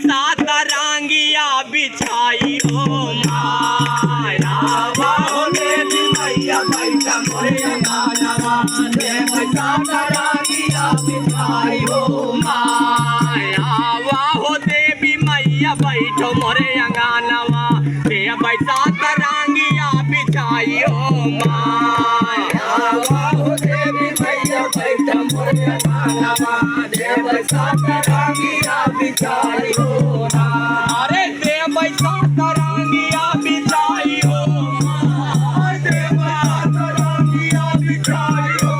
बैसा तरंगिया बिछाई हो माया हो देवी मैया बैठा मोरे अंगनवा दे बैसा तरंगिया बिछाई हो माया हो देवी मैया बैठो मोरे अंगनवा दे बैसा तरंगिया बिछाई हो माया हो देवी मैया बैठा मोरे अंगनवा दे बैसा तरंगिया बिछाई हो अरे दे बैसा तरंगिया बिछाई हो दे बैसा तरंगिया बिछाई हो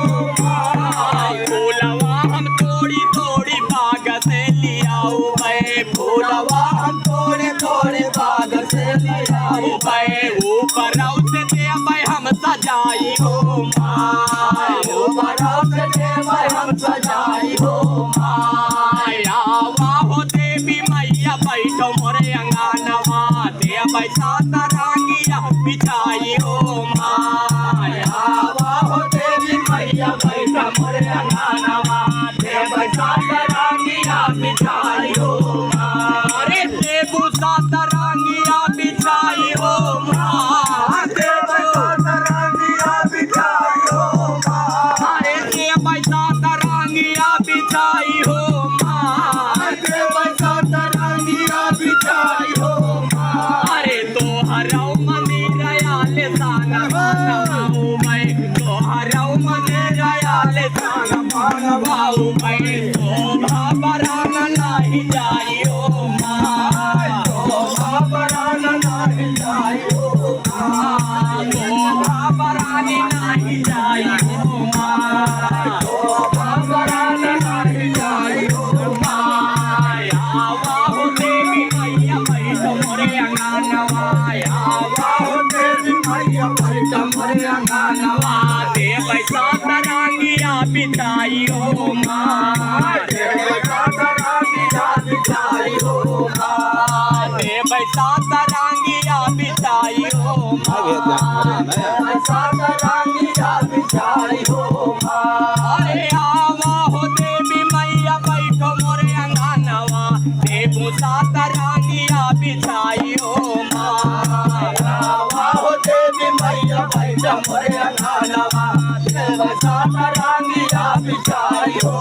फूलवा हम थोड़ी थोड़ी बाग से लियाऊ मैं फूलवा हम थोड़े थोड़े बाग से लियाऊ मैं ऊपर से देवै हम सजाई हो ऊपर से देवै हम सजाई हो माया हो देवी मैया बैठो मोरे अंगनवा देवै सा तरंगिया बिछाई हो माया हो देवी मैया बैठा मोरे अंगनवा देवै सा तरंगिया बिछाई हो अरे देवू सा तरंगिया बिछाई हो देवै सा तरंगिया बिछाई हो अरे देवै सा तरंगिया बिछाई हो देवै सा तरंगिया बिछाई हो अरे तोहरौ मंदिर आले संग बनवाऊ मैं तोहरौ मंदिर आले संग बनवाऊ मैं शोभा बरान नाही जाई हो शोभा बरान नाही जाई हो शोभा बरानी नाही जाई हो शोभा बरान नाही जाई हो माया हो देवी मैया बैठो मोरे अंगनवा हो देवी मैया बैठा मोरे अंगनवा देवै सा तरंगिया बिछाई हो देवै सा तरंगिया बिछाई हो देवै सा तरंगिया बिछाई हो देवै सा तरंगिया बिछाई हो अरे आवा हो देवी मैया बैठो मोरे अंगनवा देवू सा तरंगिया बिछाई हो हो देवी मैया बैठा मोरे अंगनवा देवै सा तरंगिया बिछाई हो